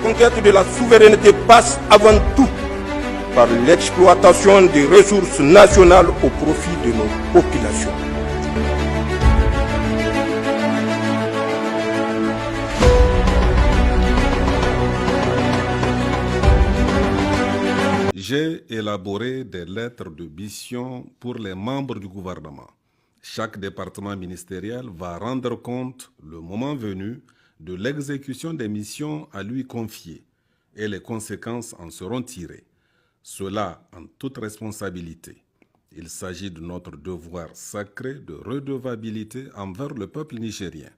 conquête de la souveraineté passe avant tout par l'exploitation des ressources nationales au profit de nos populations. J'ai élaboré des lettres de mission pour les membres du gouvernement. Chaque département ministériel va rendre compte, le moment venu, de l'exécution des missions à lui confiées et les conséquences en seront tirées. Cela en toute responsabilité. Il s'agit de notre devoir sacré de redevabilité envers le peuple nigérien.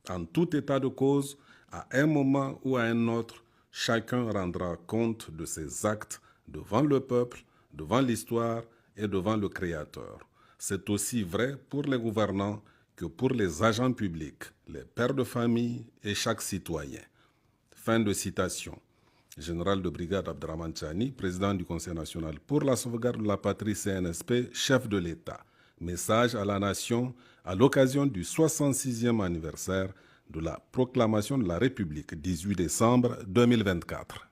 En tout état de cause, à un moment ou à un autre, chacun rendra compte de ses actes devant le peuple, devant l'histoire et devant le Créateur. C'est aussi vrai pour les gouvernants que pour les agents publics, les pères de famille et chaque citoyen. Fin de citation. Général de brigade Abdrahman Chani, président du Conseil national pour la sauvegarde de la patrie CNSP, chef de l'État. Message à la nation à l'occasion du 66e anniversaire de la proclamation de la République, 18 décembre 2024.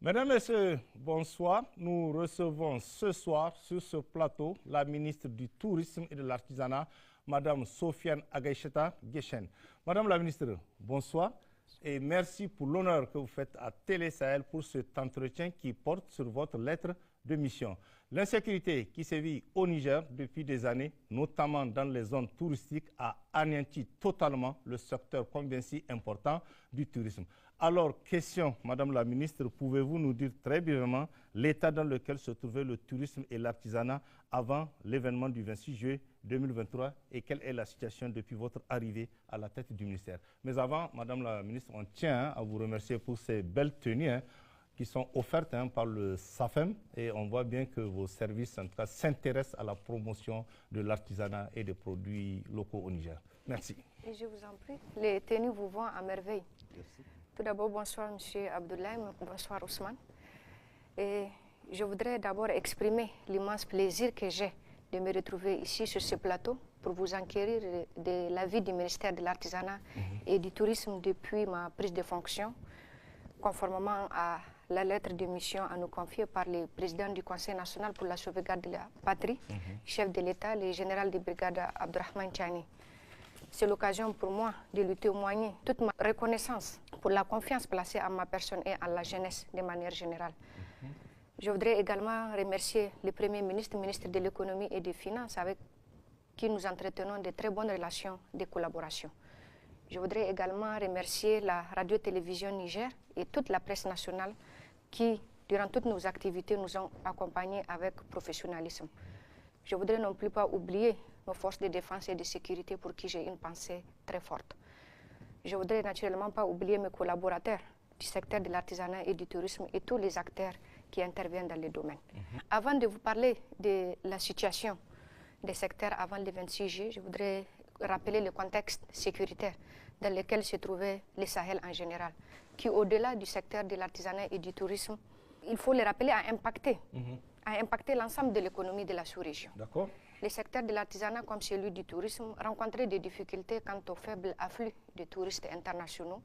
Mesdames, Messieurs, bonsoir. Nous recevons ce soir sur ce plateau la ministre du Tourisme et de l'Artisanat, Madame Sofiane Agaïcheta Guechen. Madame la ministre, bonsoir et merci pour l'honneur que vous faites à Télé Sahel pour cet entretien qui porte sur votre lettre de mission. L'insécurité qui sévit au Niger depuis des années, notamment dans les zones touristiques, a anéanti totalement le secteur combien si important du tourisme. Alors, question, Madame la ministre, pouvez-vous nous dire très brièvement l'état dans lequel se trouvait le tourisme et l'artisanat avant l'événement du 26 juillet 2023 et quelle est la situation depuis votre arrivée à la tête du ministère? Mais avant, Madame la ministre, on tient à vous remercier pour ces belles tenues qui sont offertes par le SAFEM et on voit bien que vos services en tout cas s'intéressent à la promotion de l'artisanat et des produits locaux au Niger. Merci. Et je vous en prie, les tenues vous vont à merveille. Merci. Tout d'abord, bonsoir M. Abdoulaye, bonsoir Ousmane. Et je voudrais d'abord exprimer l'immense plaisir que j'ai de me retrouver ici sur ce plateau pour vous enquérir de la vie du ministère de l'Artisanat et du Tourisme depuis ma prise de fonction, conformément à la lettre de mission à nous confier par le président du Conseil national pour la sauvegarde de la patrie, chef de l'État, le général de brigade Abdrahman Chani. C'est l'occasion pour moi de lui témoigner toute ma reconnaissance pour la confiance placée en ma personne et en la jeunesse de manière générale. Je voudrais également remercier le Premier ministre, ministre de l'Économie et des Finances, avec qui nous entretenons de très bonnes relations de collaboration. Je voudrais également remercier la radio-télévision Niger et toute la presse nationale qui, durant toutes nos activités, nous ont accompagnés avec professionnalisme. Je voudrais non plus pas oublier nos forces de défense et de sécurité pour qui j'ai une pensée très forte. Je voudrais naturellement pas oublier mes collaborateurs du secteur de l'artisanat et du tourisme et tous les acteurs qui interviennent dans les domaines. Avant de vous parler de la situation des secteurs avant le 26 juillet, je voudrais rappeler le contexte sécuritaire dans lequel se trouvait le Sahel en général, qui au-delà du secteur de l'artisanat et du tourisme, il faut le rappeler, a impacté l'ensemble de l'économie de la sous-région. D'accord. Les secteurs de l'artisanat comme celui du tourisme rencontraient des difficultés quant au faible afflux de touristes internationaux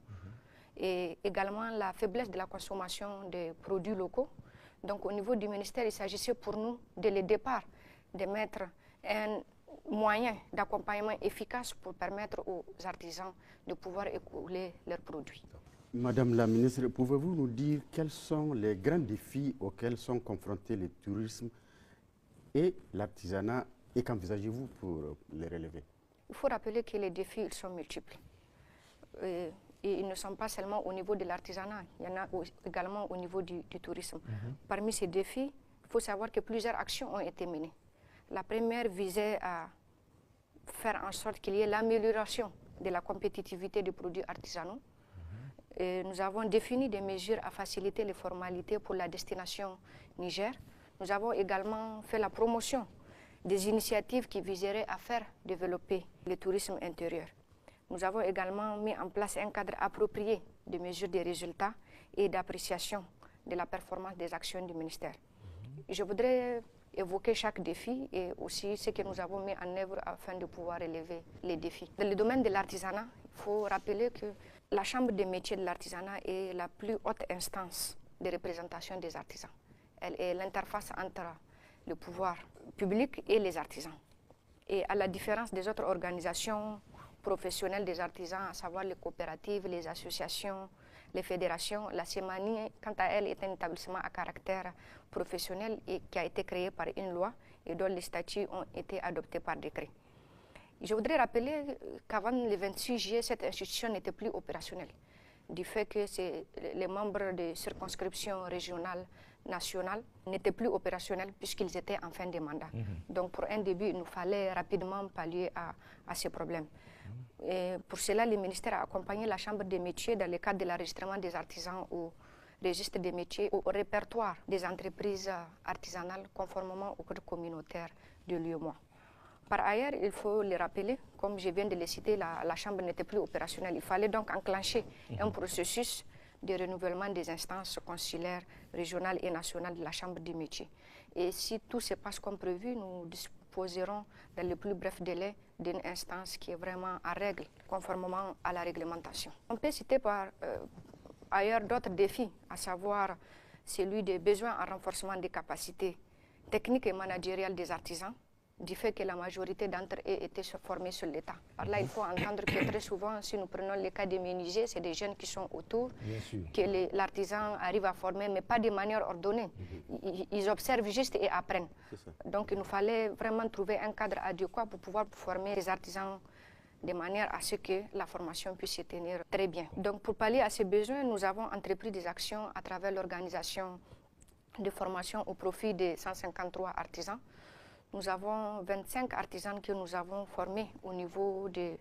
et également la faiblesse de la consommation des produits locaux. Donc au niveau du ministère, il s'agissait pour nous, dès le départ, de mettre un moyen d'accompagnement efficace pour permettre aux artisans de pouvoir écouler leurs produits. Madame la ministre, pouvez-vous nous dire quels sont les grands défis auxquels sont confrontés le tourisme et l'artisanat et qu'envisagez-vous pour les relever? Il faut rappeler que les défis ils sont multiples. Et ils ne sont pas seulement au niveau de l'artisanat, il y en a également au niveau du tourisme. Parmi ces défis, il faut savoir que plusieurs actions ont été menées. La première visait à faire en sorte qu'il y ait l'amélioration de la compétitivité des produits artisanaux. Et nous avons défini des mesures à faciliter les formalités pour la destination Niger. Nous avons également fait la promotion des initiatives qui viseraient à faire développer le tourisme intérieur. Nous avons également mis en place un cadre approprié de mesure des résultats et d'appréciation de la performance des actions du ministère. Je voudrais évoquer chaque défi et aussi ce que nous avons mis en œuvre afin de pouvoir relever les défis. Dans le domaine de l'artisanat, il faut rappeler que la Chambre des métiers de l'artisanat est la plus haute instance de représentation des artisans. Elle est l'interface entre le pouvoir public et les artisans. Et à la différence des autres organisations professionnelles des artisans, à savoir les coopératives, les associations, les fédérations, la CEMANI, quant à elle, est un établissement à caractère professionnel et qui a été créé par une loi et dont les statuts ont été adoptés par décret. Je voudrais rappeler qu'avant le 26 juillet, cette institution n'était plus opérationnelle, du fait que les membres de circonscriptions régionales, nationales, n'étaient plus opérationnels puisqu'ils étaient en fin de mandat. Donc pour un début, il nous fallait rapidement pallier à ces problèmes. Et pour cela, le ministère a accompagné la Chambre des métiers dans le cadre de l'enregistrement des artisans au registre des métiers, au répertoire des entreprises artisanales conformément au code communautaire de l'UEMOA. Par ailleurs, il faut le rappeler, comme je viens de le citer, la Chambre n'était plus opérationnelle. Il fallait donc enclencher un processus de renouvellement des instances consulaires, régionales et nationales de la Chambre des métiers. Et si tout se passe comme prévu, nous disposerons dans le plus bref délai d'une instance qui est vraiment en règle, conformément à la réglementation. On peut citer par ailleurs d'autres défis, à savoir celui des besoins en renforcement des capacités techniques et managériales des artisans, du fait que la majorité d'entre eux étaient formés sur l'État. Par là, il faut entendre que très souvent, si nous prenons le cas des menuisiers, c'est des jeunes qui sont autour, que l'artisan arrive à former, mais pas de manière ordonnée. Ils observent juste et apprennent. Donc, il nous fallait vraiment trouver un cadre adéquat pour pouvoir former les artisans de manière à ce que la formation puisse se tenir très bien. Donc, pour pallier à ces besoins, nous avons entrepris des actions à travers l'organisation de formation au profit de 153 artisans. Nous avons 25 artisans que nous avons formés au niveau de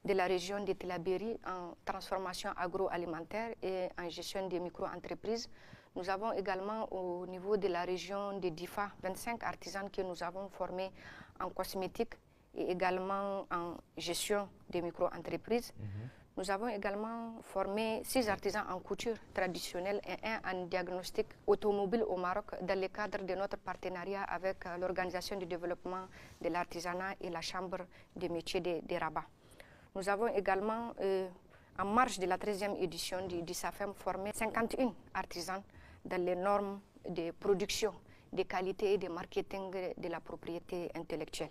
la région de Tillabéri en transformation agroalimentaire et en gestion des micro-entreprises. Nous avons également au niveau de la région de Difa 25 artisans que nous avons formés en cosmétique et également en gestion des micro-entreprises. Nous avons également formé 6 artisans en couture traditionnelle et 1 en diagnostic automobile au Maroc dans le cadre de notre partenariat avec l'Organisation du développement de l'artisanat et la Chambre des métiers de Rabat. Nous avons également, en marge de la 13e édition du SAFEM, formé 51 artisans dans les normes de production, de qualité et de marketing de la propriété intellectuelle.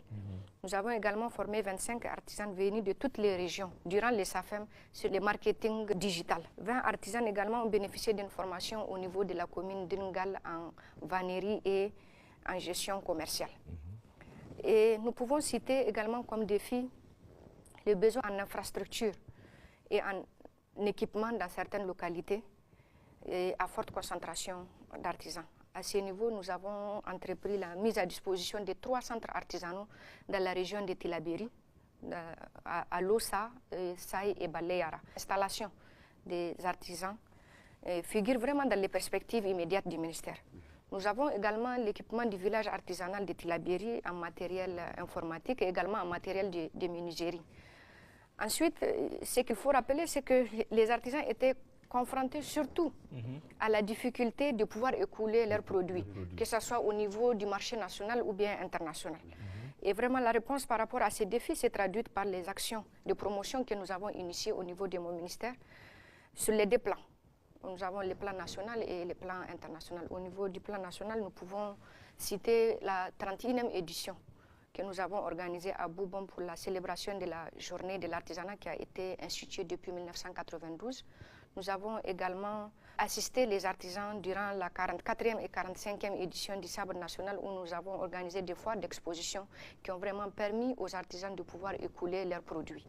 Nous avons également formé 25 artisans venus de toutes les régions durant les SAFEM sur le marketing digital. 20 artisans également ont bénéficié d'une formation au niveau de la commune d'Ingal en vannerie et en gestion commerciale. Et nous pouvons citer également comme défi le besoin en infrastructure et en équipement dans certaines localités et à forte concentration d'artisans. À ce niveau, nous avons entrepris la mise à disposition de 3 centres artisanaux dans la région de Tillabéri, à Lossa, Saï et Baleyara. L'installation des artisans figure vraiment dans les perspectives immédiates du ministère. Nous avons également l'équipement du village artisanal de Tillabéri en matériel informatique et également en matériel de menuiserie. Ensuite, ce qu'il faut rappeler, c'est que les artisans étaient confrontés surtout à la difficulté de pouvoir écouler leurs produits, que ce soit au niveau du marché national ou bien international. Et vraiment, la réponse par rapport à ces défis s'est traduite par les actions de promotion que nous avons initiées au niveau de mon ministère sur les 2 plans. Nous avons le plan national et le plan international. Au niveau du plan national, nous pouvons citer la 31e édition que nous avons organisée à Boubon pour la célébration de la journée de l'artisanat qui a été instituée depuis 1992. Nous avons également assisté les artisans durant la 44e et 45e édition du Sabre national où nous avons organisé des foires d'exposition qui ont vraiment permis aux artisans de pouvoir écouler leurs produits.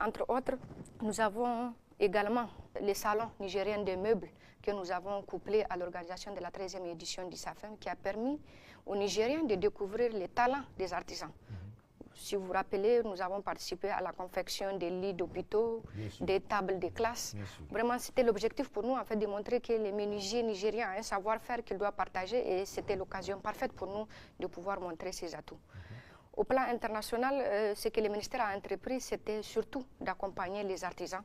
Entre autres, nous avons également les salons nigériens des meubles que nous avons couplés à l'organisation de la 13e édition du SAFEM qui a permis aux Nigériens de découvrir les talents des artisans. Si vous vous rappelez, nous avons participé à la confection des lits d'hôpitaux, des tables de classe. Vraiment, c'était l'objectif pour nous, en fait, de montrer que les menuisiers nigériens ont un savoir-faire qu'ils doivent partager et c'était l'occasion parfaite pour nous de pouvoir montrer ces atouts. Au plan international, ce que le ministère a entrepris, c'était surtout d'accompagner les artisans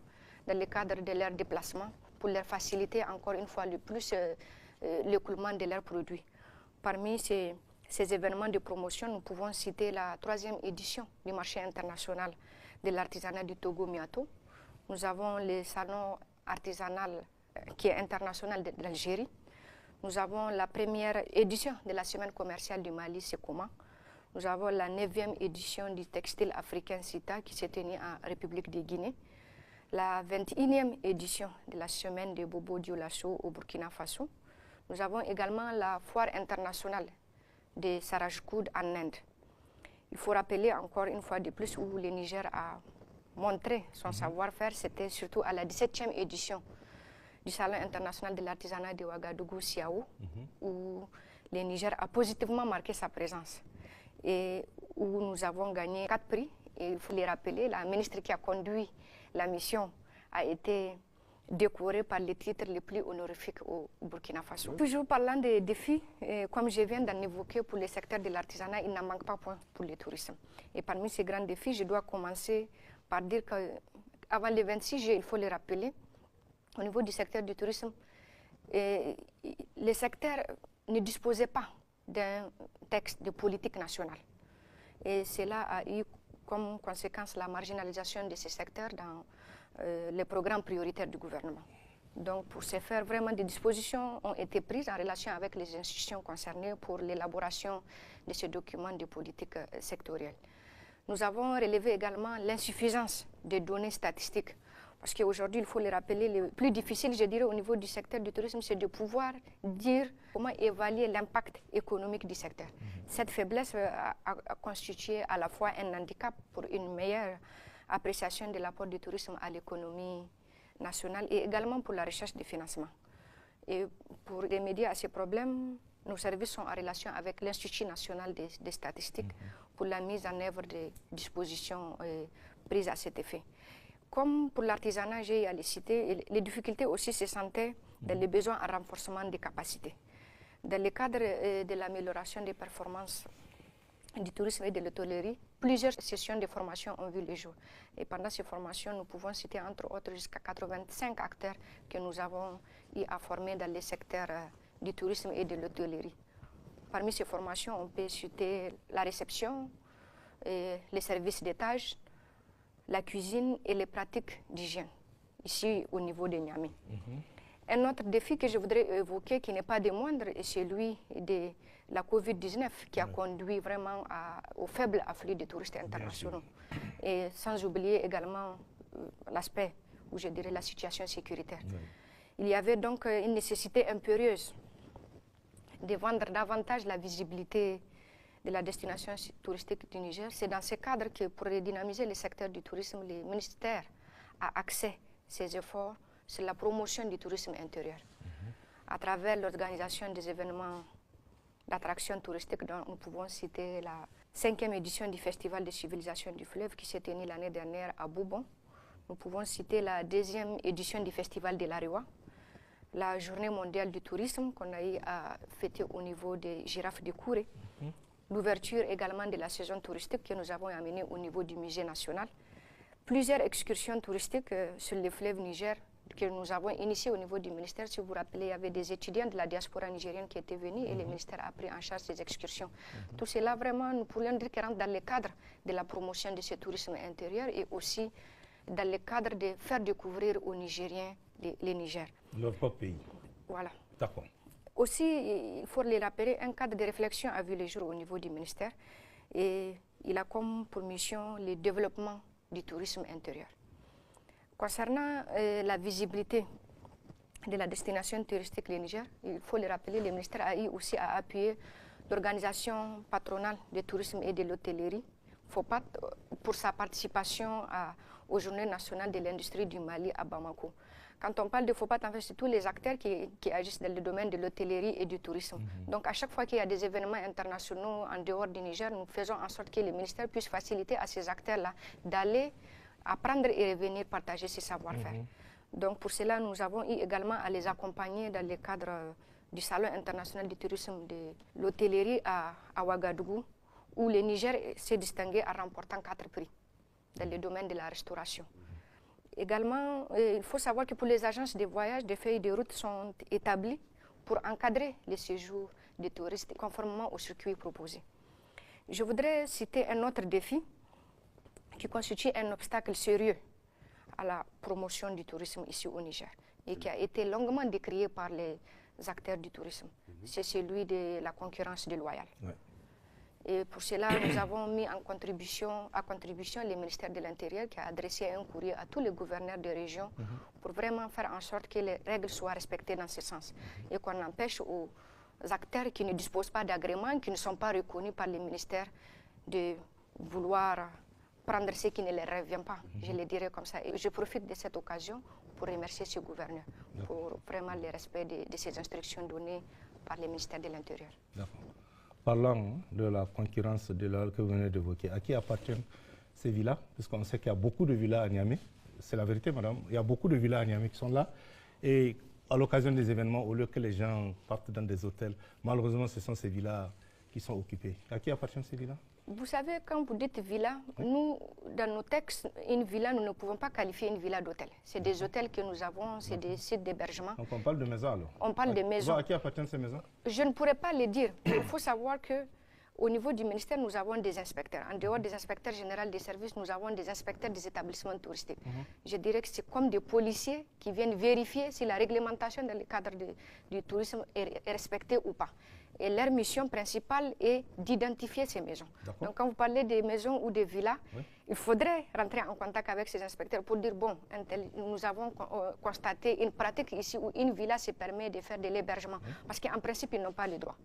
dans le cadre de leur déplacement pour leur faciliter encore une fois le plus l'écoulement de leurs produits. Parmi ces événements de promotion, nous pouvons citer la 3e édition du marché international de l'artisanat du Togo Miato. Nous avons le salon artisanal qui est international de l'Algérie. Nous avons la 1re édition de la semaine commerciale du Mali, Sekoma. Nous avons la 9e édition du textile africain CITA qui s'est tenue en République de Guinée. La 21e édition de la semaine de Bobo Dioulasso au Burkina Faso. Nous avons également la foire internationale de Sarajkoud en Inde. Il faut rappeler encore une fois de plus où le Niger a montré son savoir-faire, c'était surtout à la 17e édition du Salon international de l'artisanat de Ouagadougou, Siao, où le Niger a positivement marqué sa présence et où nous avons gagné 4 prix. Et il faut les rappeler, la ministre qui a conduit la mission a été décorée par les titres les plus honorifiques au Burkina Faso. Toujours parlant des défis, comme je viens d'en évoquer pour le secteur de l'artisanat, il n'en manque pas point pour le tourisme. Et parmi ces grands défis, je dois commencer par dire qu'avant le 26 juillet, il faut le rappeler, au niveau du secteur du tourisme, le secteur ne disposait pas d'un texte de politique nationale. Et cela a eu comme conséquence la marginalisation de ces secteurs dans les programmes prioritaires du gouvernement. Donc pour ce faire, vraiment des dispositions ont été prises en relation avec les institutions concernées pour l'élaboration de ce document de politique sectorielle. Nous avons relevé également l'insuffisance des données statistiques. Parce qu'aujourd'hui, il faut le rappeler, le plus difficile, je dirais, au niveau du secteur du tourisme, c'est de pouvoir dire comment évaluer l'impact économique du secteur. Cette faiblesse a constitué à la fois un handicap pour une meilleure appréciation de l'apport du tourisme à l'économie nationale et également pour la recherche de financement. Et pour remédier à ces problèmes, nos services sont en relation avec l'Institut national des statistiques pour la mise en œuvre des dispositions prises à cet effet. Comme pour l'artisanat, j'ai à les citer, les difficultés aussi se sentaient dans les besoins en renforcement des capacités. Dans le cadre de l'amélioration des performances du tourisme et de l'hôtellerie, plusieurs sessions de formation ont vu le jour. Et pendant ces formations, nous pouvons citer entre autres jusqu'à 85 acteurs que nous avons eu à former dans les secteurs du tourisme et de l'hôtellerie. Parmi ces formations, on peut citer la réception, les services d'étage, la cuisine et les pratiques d'hygiène, ici au niveau de Niamey. Un autre défi que je voudrais évoquer, qui n'est pas des moindres, est celui de la Covid-19, qui a conduit vraiment au faible afflux de touristes internationaux. Et sans oublier également l'aspect, ou je dirais la situation sécuritaire. Il y avait donc une nécessité impérieuse de vendre davantage la visibilité de la destination touristique du Niger. C'est dans ce cadre que pour redynamiser le secteur du tourisme, le ministère a axé ses efforts sur la promotion du tourisme intérieur à travers l'organisation des événements d'attraction touristique dont nous pouvons citer la 5e édition du Festival des civilisations du fleuve qui s'est tenu l'année dernière à Boubon. Nous pouvons citer la 2e édition du Festival de l'Arewa, la Journée mondiale du tourisme qu'on a eu à fêter au niveau des girafes de Kouré, l'ouverture également de la saison touristique que nous avons amenée au niveau du musée national, plusieurs excursions touristiques sur le fleuve Niger que nous avons initiées au niveau du ministère. Si vous vous rappelez, il y avait des étudiants de la diaspora nigérienne qui étaient venus et le ministère a pris en charge ces excursions. Tout cela, vraiment, nous pourrions dire qu'il rentre dans le cadre de la promotion de ce tourisme intérieur et aussi dans le cadre de faire découvrir aux Nigériens le Niger. Leur propre pays. Voilà. D'accord. Aussi, il faut le rappeler, un cadre de réflexion a vu le jour au niveau du ministère et il a comme pour mission le développement du tourisme intérieur. Concernant la visibilité de la destination touristique du Niger, il faut le rappeler, le ministère a eu aussi à appuyer l'organisation patronale du tourisme et de l'hôtellerie, FOPAT, pour sa participation aux Journées nationales de l'industrie du Mali à Bamako. Quand on parle de FOPAT, en fait, c'est tous les acteurs qui agissent dans le domaine de l'hôtellerie et du tourisme. Donc, à chaque fois qu'il y a des événements internationaux en dehors du Niger, nous faisons en sorte que le ministère puisse faciliter à ces acteurs-là d'aller apprendre et revenir partager ses savoir-faire. Donc, pour cela, nous avons eu également à les accompagner dans le cadre du Salon international du tourisme de l'hôtellerie à Ouagadougou, où le Niger s'est distingué en remportant 4 prix dans le domaine de la restauration. Également, il faut savoir que pour les agences de voyage, des feuilles de route sont établies pour encadrer les séjours des touristes conformément au circuit proposé. Je voudrais citer un autre défi qui constitue un obstacle sérieux à la promotion du tourisme ici au Niger et qui a été longuement décrié par les acteurs du tourisme. C'est celui de la concurrence déloyale. Ouais. Et pour cela, nous avons mis à contribution le ministère de l'Intérieur qui a adressé un courrier à tous les gouverneurs de région pour vraiment faire en sorte que les règles soient respectées dans ce sens et qu'on empêche aux acteurs qui ne disposent pas d'agrément, qui ne sont pas reconnus par les ministères, de vouloir prendre ce qui ne leur revient pas, je le dirais comme ça. Et je profite de cette occasion pour remercier ce gouverneur pour vraiment le respect de ces instructions données par le ministère de l'Intérieur. Parlant de la concurrence de l'or que vous venez d'évoquer, à qui appartiennent ces villas? Puisqu'on sait qu'il y a beaucoup de villas à Niamey. C'est la vérité, madame. Il y a beaucoup de villas à Niamey qui sont là. Et à l'occasion des événements, au lieu que les gens partent dans des hôtels, malheureusement, ce sont ces villas qui sont occupées. À qui appartiennent ces villas? Vous savez, quand vous dites villa, nous, dans nos textes, une villa, nous ne pouvons pas qualifier une villa d'hôtel. C'est des hôtels que nous avons, c'est des sites d'hébergement. Donc on parle de maisons alors? On parle de maisons. À qui appartiennent ces maisons? Je ne pourrais pas les dire. Il faut savoir qu'au niveau du ministère, nous avons des inspecteurs. En dehors des inspecteurs généraux des services, nous avons des inspecteurs des établissements touristiques. Je dirais que c'est comme des policiers qui viennent vérifier si la réglementation dans le cadre du tourisme est respectée ou pas. Et leur mission principale est d'identifier ces maisons. Donc quand vous parlez des maisons ou des villas, il faudrait rentrer en contact avec ces inspecteurs pour dire, bon, nous avons constaté une pratique ici où une villa se permet de faire de l'hébergement. Parce qu'en principe, ils n'ont pas le droit.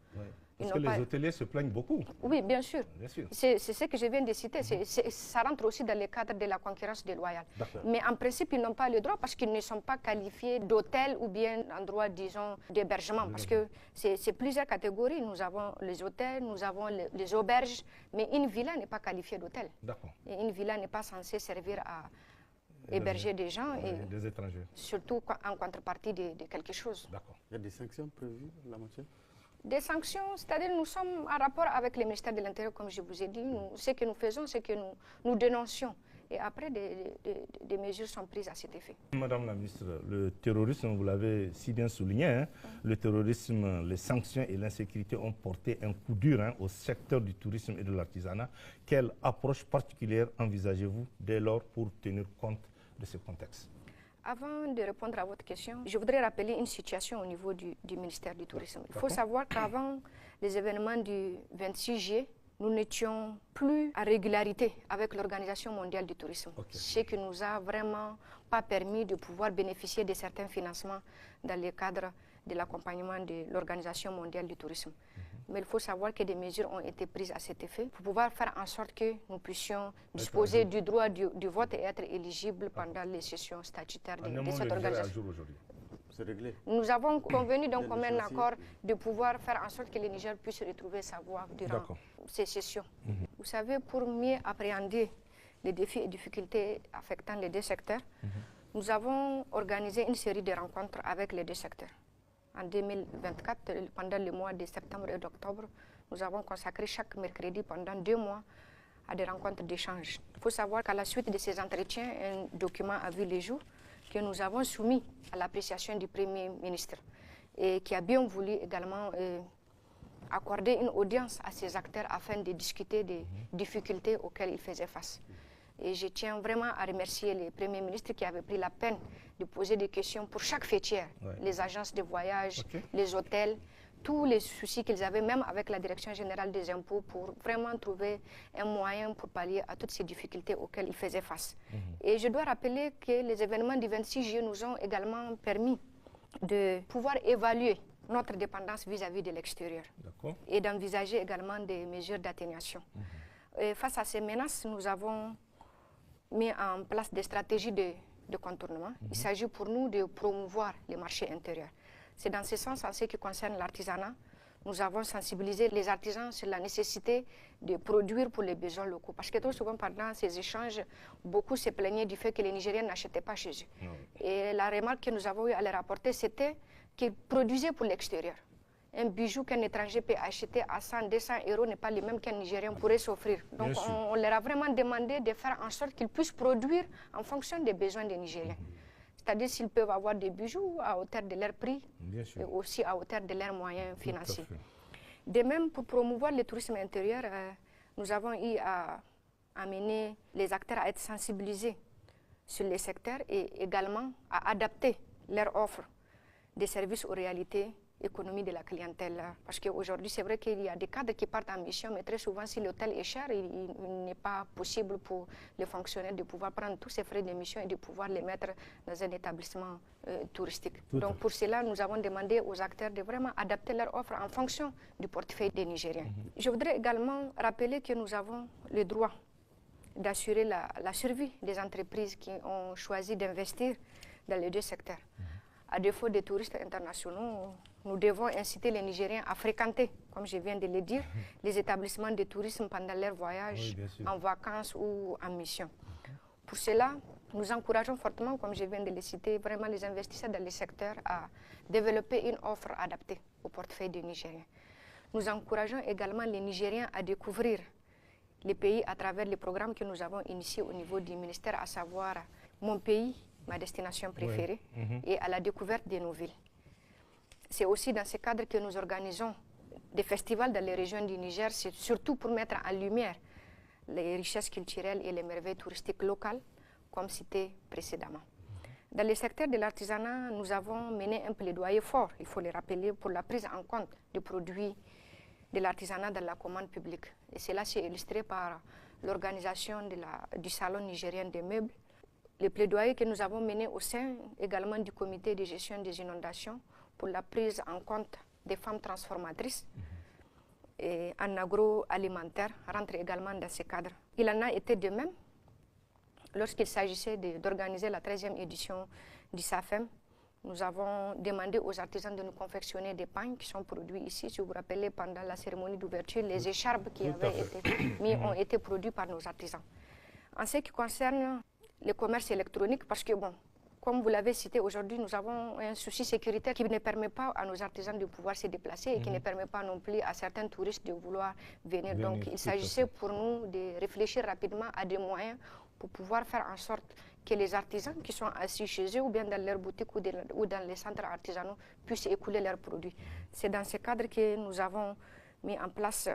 Parce que les hôteliers se plaignent beaucoup. Oui, bien sûr. C'est ce que je viens de citer. Ça rentre aussi dans le cadre de la concurrence déloyale. Mais en principe, ils n'ont pas le droit parce qu'ils ne sont pas qualifiés d'hôtel ou bien endroit, disons, d'hébergement. Parce que c'est plusieurs catégories. Nous avons les hôtels, nous avons les auberges, mais une villa n'est pas qualifiée d'hôtel. Et une villa n'est pas censée servir à héberger des gens et des étrangers. Surtout en contrepartie de quelque chose. Il y a des sanctions prévues en la matière? Des sanctions, c'est-à-dire nous sommes en rapport avec le ministère de l'Intérieur, comme je vous ai dit. Ce que nous faisons, c'est que nous dénoncions. Et après, des mesures sont prises à cet effet. Madame la ministre, le terrorisme, vous l'avez si bien souligné, le terrorisme, les sanctions et l'insécurité ont porté un coup dur au secteur du tourisme et de l'artisanat. Quelle approche particulière envisagez-vous dès lors pour tenir compte de ce contexte? Avant de répondre à votre question, je voudrais rappeler une situation au niveau du ministère du Tourisme. Il faut savoir qu'avant les événements du 26 juillet, nous n'étions plus à régularité avec l'Organisation mondiale du tourisme, ce qui nous a vraiment pas permis de pouvoir bénéficier de certains financements dans le cadre de l'accompagnement de l'Organisation mondiale du tourisme. Mais il faut savoir que des mesures ont été prises à cet effet pour pouvoir faire en sorte que nous puissions disposer du droit du vote et être éligibles pendant les sessions statutaires de cette organisation. Réglé. Nous avons convenu d'un commun accord de pouvoir faire en sorte que le Niger puisse retrouver sa voie durant ces sessions. Vous savez, pour mieux appréhender les défis et difficultés affectant les deux secteurs, nous avons organisé une série de rencontres avec les deux secteurs. En 2024, pendant le mois de septembre et d'octobre, nous avons consacré chaque mercredi pendant 2 mois à des rencontres d'échange. Il faut savoir qu'à la suite de ces entretiens, un document a vu le jour que nous avons soumis à l'appréciation du Premier ministre et qui a bien voulu également accorder une audience à ces acteurs afin de discuter des difficultés auxquelles ils faisaient face. Et je tiens vraiment à remercier le Premier ministre qui avait pris la peine de poser des questions pour chaque fêtière, les agences de voyage, les hôtels, tous les soucis qu'ils avaient, même avec la Direction générale des impôts, pour vraiment trouver un moyen pour pallier à toutes ces difficultés auxquelles ils faisaient face. Et je dois rappeler que les événements du 26 juillet nous ont également permis de pouvoir évaluer notre dépendance vis-à-vis de l'extérieur et d'envisager également des mesures d'atténuation. Face à ces menaces, nous avons mis en place des stratégies de contournement. Il s'agit pour nous de promouvoir les marchés intérieurs. C'est dans ce sens, en ce qui concerne l'artisanat, nous avons sensibilisé les artisans sur la nécessité de produire pour les besoins locaux. Parce que trop souvent, pendant ces échanges, beaucoup se plaignaient du fait que les Nigériens n'achetaient pas chez eux. Et la remarque que nous avons eu à leur apporter, c'était qu'ils produisaient pour l'extérieur. un bijou qu'un étranger peut acheter à 100, 200 euros n'est pas le même qu'un Nigérien pourrait s'offrir. Donc on leur a vraiment demandé de faire en sorte qu'ils puissent produire en fonction des besoins des Nigériens. C'est-à-dire s'ils peuvent avoir des bijoux à hauteur de leur prix et aussi à hauteur de leurs moyens financiers. De même, pour promouvoir le tourisme intérieur, nous avons eu à amener les acteurs à être sensibilisés sur les secteurs et également à adapter leur offre des services aux réalités économiques de la clientèle. Parce qu'aujourd'hui, c'est vrai qu'il y a des cadres qui partent en mission, mais très souvent, si l'hôtel est cher, il n'est pas possible pour les fonctionnaires de pouvoir prendre tous ces frais de mission et de pouvoir les mettre dans un établissement touristique. Donc pour cela, nous avons demandé aux acteurs de vraiment adapter leur offre en fonction du portefeuille des Nigériens. Je voudrais également rappeler que nous avons le droit d'assurer la survie des entreprises qui ont choisi d'investir dans les deux secteurs. À défaut des touristes internationaux, nous devons inciter les Nigériens à fréquenter, comme je viens de le dire, les établissements de tourisme pendant leur voyage, en vacances ou en mission. Pour cela, nous encourageons fortement, comme je viens de le citer, vraiment les investisseurs dans les secteurs à développer une offre adaptée au portefeuille des Nigériens. Nous encourageons également les Nigériens à découvrir les pays à travers les programmes que nous avons initiés au niveau du ministère, à savoir Mon pays, ma destination préférée, et à la découverte de nos villes. C'est aussi dans ce cadre que nous organisons des festivals dans les régions du Niger, c'est surtout pour mettre en lumière les richesses culturelles et les merveilles touristiques locales, comme cité précédemment. Dans le secteur de l'artisanat, nous avons mené un plaidoyer fort, il faut le rappeler, pour la prise en compte des produits de l'artisanat dans la commande publique. Et cela s'est illustré par l'organisation du Salon nigérien des meubles, le plaidoyer que nous avons mené au sein également du comité de gestion des inondations pour la prise en compte des femmes transformatrices et en agroalimentaire rentre également dans ce cadre. Il en a été de même lorsqu'il s'agissait d'organiser la 13e édition du SAFEM. Nous avons demandé aux artisans de nous confectionner des pagnes qui sont produits ici. Si vous vous rappelez, pendant la cérémonie d'ouverture, les écharpes qui avaient été mises ont été produits par nos artisans. En ce qui concerne le commerce électronique, parce que bon, comme vous l'avez cité aujourd'hui, nous avons un souci sécuritaire qui ne permet pas à nos artisans de pouvoir se déplacer et qui ne permet pas non plus à certains touristes de vouloir venir. Donc il s'agissait pour nous de réfléchir rapidement à des moyens pour pouvoir faire en sorte que les artisans qui sont assis chez eux ou bien dans leurs boutiques ou dans les centres artisanaux puissent écouler leurs produits. C'est dans ce cadre que nous avons mis en place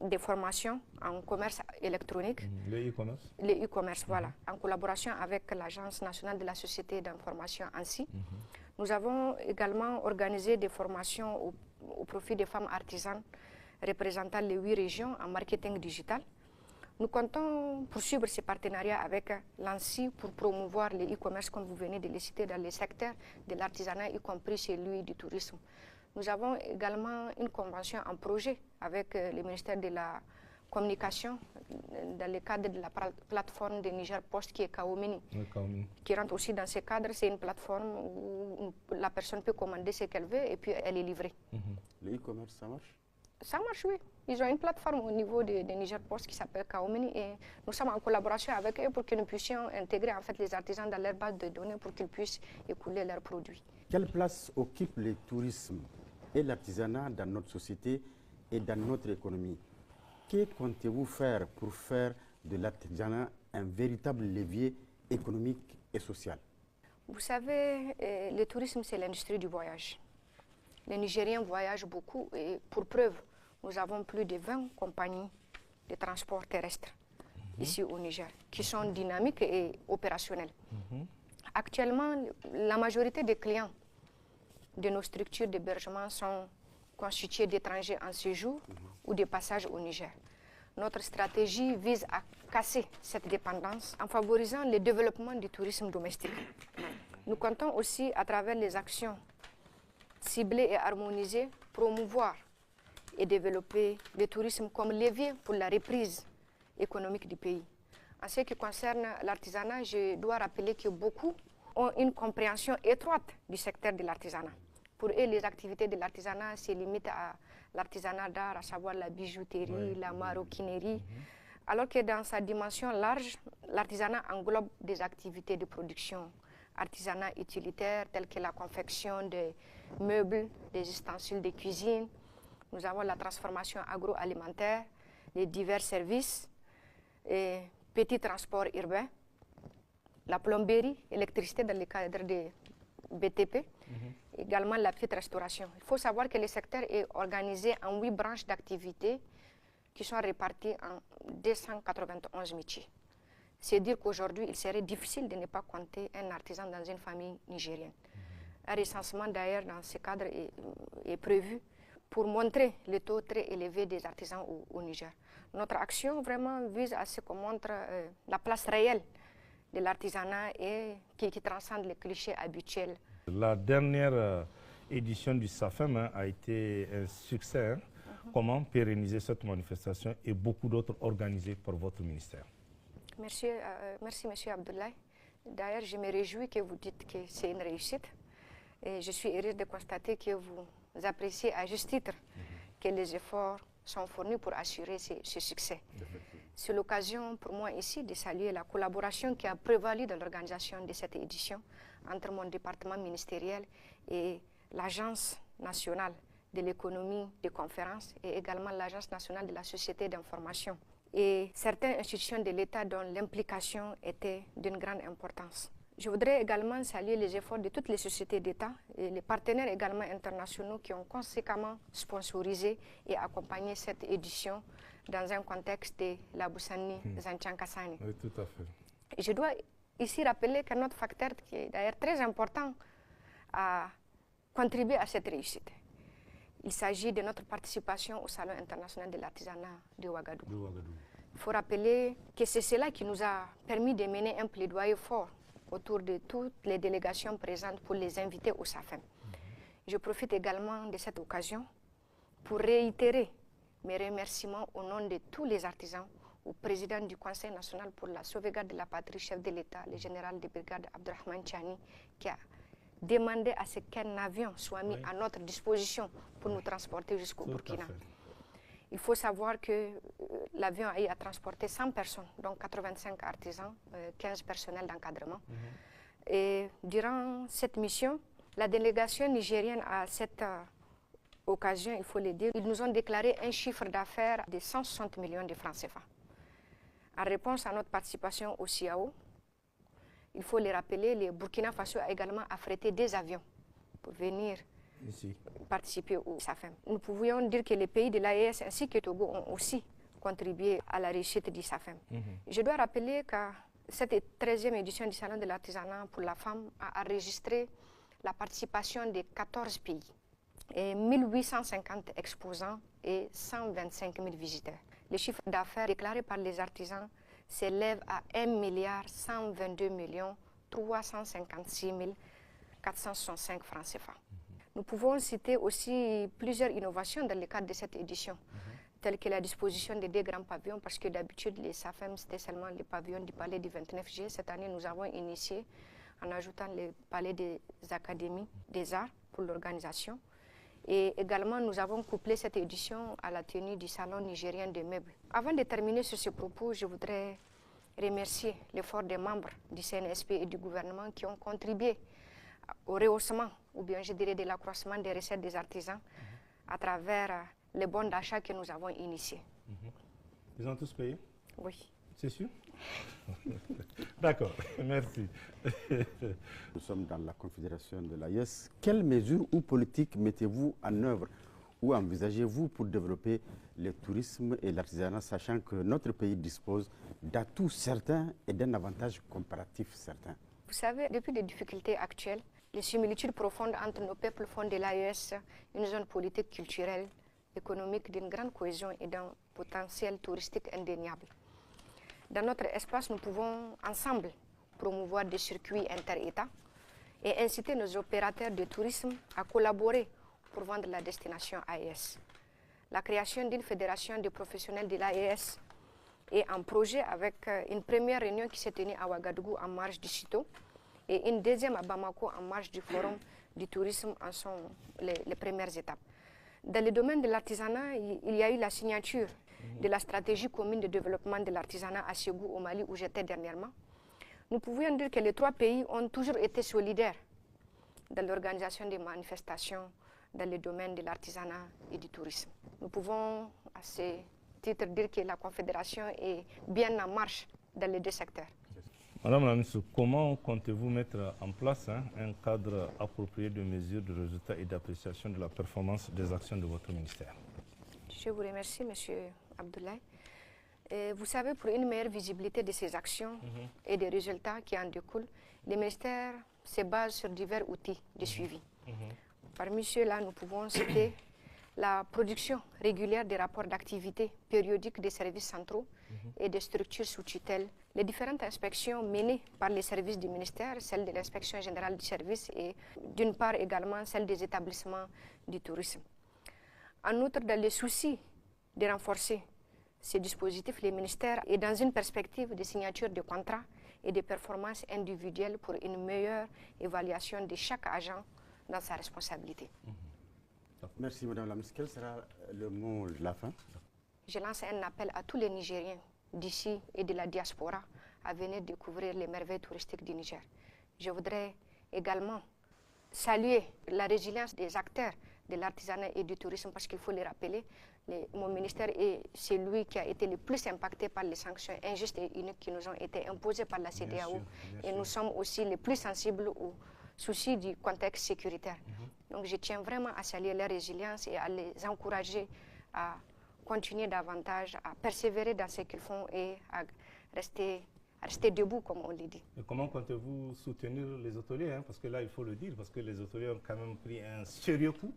des formations en commerce électronique. Le e-commerce. Le e-commerce, voilà, en collaboration avec l'Agence nationale de la société d'information ANSSI. Nous avons également organisé des formations au profit des femmes artisanes représentant les 8 régions en marketing digital. Nous comptons poursuivre ces partenariats avec l'ANSSI pour promouvoir le e-commerce, comme vous venez de le citer, dans les secteurs de l'artisanat, y compris celui du tourisme. Nous avons également une convention en projet avec le ministère de la Communication dans le cadre de la plateforme de Niger Post qui est Kaomini, qui rentre aussi dans ce cadre. C'est une plateforme où la personne peut commander ce qu'elle veut et puis elle est livrée. Le e-commerce, ça marche? Ça marche, oui. Ils ont une plateforme au niveau de Niger Post qui s'appelle Kaomini et nous sommes en collaboration avec eux pour que nous puissions intégrer en fait les artisans dans leur base de données pour qu'ils puissent écouler leurs produits. Quelle place occupe le tourisme et l'artisanat dans notre société et dans notre économie? Que comptez-vous faire pour faire de l'artisanat un véritable levier économique et social? Vous savez, le tourisme, c'est l'industrie du voyage. Les Nigériens voyagent beaucoup et pour preuve, nous avons plus de 20 compagnies de transport terrestre ici au Niger qui sont dynamiques et opérationnelles. Actuellement, la majorité des clients de nos structures d'hébergement sont constitués d'étrangers en séjour ou de passage au Niger. Notre stratégie vise à casser cette dépendance en favorisant le développement du tourisme domestique. Nous comptons aussi, à travers les actions ciblées et harmonisées, promouvoir et développer le tourisme comme levier pour la reprise économique du pays. En ce qui concerne l'artisanat, je dois rappeler que beaucoup ont une compréhension étroite du secteur de l'artisanat. Pour eux, les activités de l'artisanat se limitent à l'artisanat d'art, à savoir la bijouterie, la maroquinerie, alors que dans sa dimension large, l'artisanat englobe des activités de production, artisanat utilitaire telles que la confection meubles, des ustensiles de cuisine. Nous avons la transformation agroalimentaire, les divers services, et petits transports urbains, la plomberie, l'électricité dans le cadre des BTP, également la petite restauration. Il faut savoir que le secteur est organisé en 8 branches d'activité qui sont réparties en 291 métiers. C'est dire qu'aujourd'hui, il serait difficile de ne pas compter un artisan dans une famille nigérienne. Un recensement d'ailleurs dans ce cadre est prévu pour montrer le taux très élevé des artisans au Niger. Notre action vraiment vise à ce qu'on montre la place réelle de l'artisanat et qui transcende les clichés habituels. La dernière édition du SAFEM a été un succès. Comment pérenniser cette manifestation et beaucoup d'autres organisées par votre ministère? Merci, M. Abdoulaye. D'ailleurs, je me réjouis que vous dites que c'est une réussite. Et je suis heureuse de constater que vous appréciez à juste titre que les efforts sont fournis pour assurer ce succès. C'est l'occasion pour moi ici de saluer la collaboration qui a prévalu dans l'organisation de cette édition entre mon département ministériel et l'Agence nationale de l'économie de conférences et également l'Agence nationale de la société d'information et certaines institutions de l'État dont l'implication était d'une grande importance. Je voudrais également saluer les efforts de toutes les sociétés d'État et les partenaires également internationaux qui ont conséquemment sponsorisé et accompagné cette édition dans un contexte de la Boussani Zanchan-Kassani. Oui, tout à fait. Je dois ici rappeler qu'un autre facteur qui est d'ailleurs très important a contribué à cette réussite. Il s'agit de notre participation au Salon international de l'artisanat de Ouagadougou. Il faut rappeler que c'est cela qui nous a permis de mener un plaidoyer fort autour de toutes les délégations présentes pour les inviter au SAFEM. Je profite également de cette occasion pour réitérer mes remerciements au nom de tous les artisans au président du Conseil national pour la sauvegarde de la patrie, chef de l'État, le général de brigade Abdourahmane Tchani, qui a demandé à ce qu'un avion soit mis à notre disposition pour nous transporter jusqu'au Burkina. Il faut savoir que l'avion a eu à transporter 100 personnes, donc 85 artisans, 15 personnels d'encadrement. Et durant cette mission, la délégation nigérienne à cette occasion, il faut le dire, ils nous ont déclaré un chiffre d'affaires de 160 millions de francs CFA. En réponse à notre participation au CIAO, il faut le rappeler, le Burkina Faso a également affrété des avions pour venir participer au SAFEM. Nous pouvions dire que les pays de l'AES ainsi que Togo ont aussi contribué à la réussite du SAFEM. Je dois rappeler que cette 13e édition du Salon de l'artisanat pour la femme a enregistré la participation de 14 pays et 1850 exposants et 125 000 visiteurs. Le chiffre d'affaires déclaré par les artisans s'élève à 1,122 356 465 francs CFA. Nous pouvons citer aussi plusieurs innovations dans le cadre de cette édition, telles que la disposition de 2 grands pavillons, parce que d'habitude, les SAFEM, c'était seulement les pavillons du palais du 29 juillet. Cette année, nous avons initié, en ajoutant le palais des académies des arts pour l'organisation. Et également, nous avons couplé cette édition à la tenue du Salon nigérien des meubles. Avant de terminer sur ce propos, je voudrais remercier l'effort des membres du CNSP et du gouvernement qui ont contribué au rehaussement, ou bien je dirais de l'accroissement des recettes des artisans à travers les bons d'achat que nous avons initiés. Ils ont tous payé? Oui. C'est sûr? D'accord, merci. Nous sommes dans la confédération de l'AES. Quelles mesures ou politiques mettez-vous en œuvre ou envisagez-vous pour développer le tourisme et l'artisanat, sachant que notre pays dispose d'atouts certains et d'un avantage comparatif certain? Vous savez, depuis les difficultés actuelles, les similitudes profondes entre nos peuples font de l'AES une zone politique, culturelle, économique d'une grande cohésion et d'un potentiel touristique indéniable. Dans notre espace, nous pouvons ensemble promouvoir des circuits inter-États et inciter nos opérateurs de tourisme à collaborer pour vendre la destination AES. La création d'une fédération de professionnels de l'AES est en projet avec une première réunion qui s'est tenue à Ouagadougou en marge du CITO et une deuxième à Bamako en marge du Forum du tourisme en sont les premières étapes. Dans le domaine de l'artisanat, il y a eu la signature de la stratégie commune de développement de l'artisanat à Ségou au Mali où j'étais dernièrement. Nous pouvions dire que les 3 pays ont toujours été solidaires dans l'organisation des manifestations dans le domaine de l'artisanat et du tourisme. Nous pouvons à ce titre dire que la Confédération est bien en marche dans les deux secteurs. Madame la ministre, comment comptez-vous mettre en place un cadre approprié de mesures, de résultats et d'appréciation de la performance des actions de votre ministère? Je vous remercie, M. Abdoulaye. Vous savez, pour une meilleure visibilité de ces actions et des résultats qui en découlent, le ministère se base sur divers outils de suivi. Parmi ceux-là, nous pouvons citer la production régulière des rapports d'activité périodiques des services centraux et des structures sous tutelle, les différentes inspections menées par les services du ministère, celle de l'inspection générale du service et d'une part également celle des établissements du tourisme. En outre, dans le souci de renforcer ces dispositifs, le ministère est dans une perspective de signature de contrats et de performances individuelles pour une meilleure évaluation de chaque agent dans sa responsabilité. Merci Madame la Ministre. Quel sera le mot de la fin? Je lance un appel à tous les Nigériens d'ici et de la diaspora à venir découvrir les merveilles touristiques du Niger. Je voudrais également saluer la résilience des acteurs de l'artisanat et du tourisme parce qu'il faut les rappeler. Mon ministère est celui qui a été le plus impacté par les sanctions injustes et uniques qui nous ont été imposées par la CEDEAO. Et nous sommes aussi les plus sensibles aux soucis du contexte sécuritaire. Donc je tiens vraiment à saluer leur résilience et à les encourager à continuer davantage, à persévérer dans ce qu'ils font et à rester debout, comme on le dit. Et comment comptez-vous soutenir les hôteliers, parce que là, il faut le dire, parce que les hôteliers ont quand même pris un sérieux coup.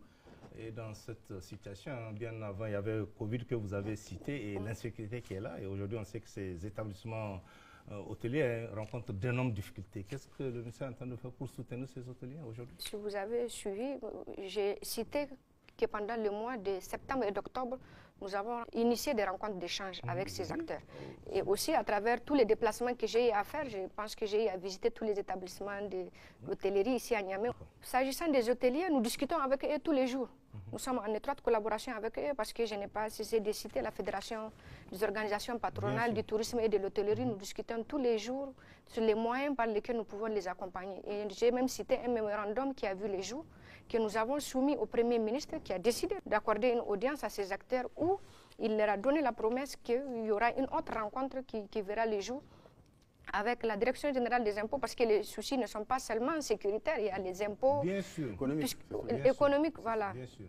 Et dans cette situation, bien avant, il y avait le Covid que vous avez cité et l'insécurité qui est là. Et aujourd'hui, on sait que ces établissements hôteliers rencontrent d'énormes difficultés. Qu'est-ce que le ministère est en train de faire pour soutenir ces hôteliers aujourd'hui? Si vous avez suivi, j'ai cité que pendant le mois de septembre et d'octobre, nous avons initié des rencontres d'échange avec ces acteurs. Et aussi, à travers tous les déplacements que j'ai eu à faire, je pense que j'ai eu à visiter tous les établissements de l'hôtellerie ici à Niamey. S'agissant des hôteliers, nous discutons avec eux tous les jours. Nous sommes en étroite collaboration avec eux parce que je n'ai pas cessé de citer la Fédération des organisations patronales du tourisme et de l'hôtellerie. Nous discutons tous les jours sur les moyens par lesquels nous pouvons les accompagner. Et j'ai même cité un mémorandum qui a vu les jours, que nous avons soumis au Premier ministre qui a décidé d'accorder une audience à ces acteurs où il leur a donné la promesse qu'il y aura une autre rencontre qui verra les jours avec la Direction générale des impôts, parce que les soucis ne sont pas seulement sécuritaires, il y a les impôts économiques, voilà. Bien sûr.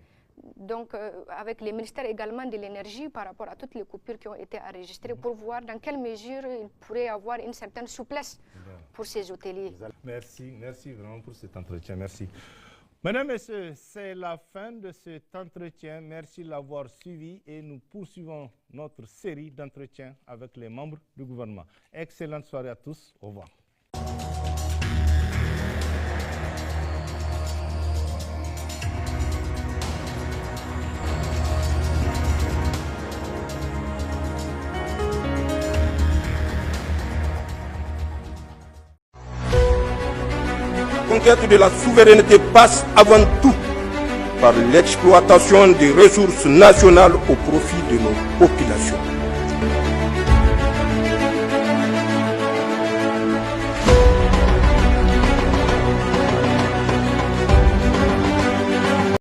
Donc, avec les ministères également de l'énergie par rapport à toutes les coupures qui ont été enregistrées pour voir dans quelle mesure il pourrait y avoir une certaine souplesse pour ces hôteliers. Merci vraiment pour cet entretien. Merci. Mesdames et messieurs, c'est la fin de cet entretien. Merci de l'avoir suivi et nous poursuivons notre série d'entretiens avec les membres du gouvernement. Excellente soirée à tous. Au revoir. La conquête de la souveraineté passe avant tout par l'exploitation des ressources nationales au profit de nos populations.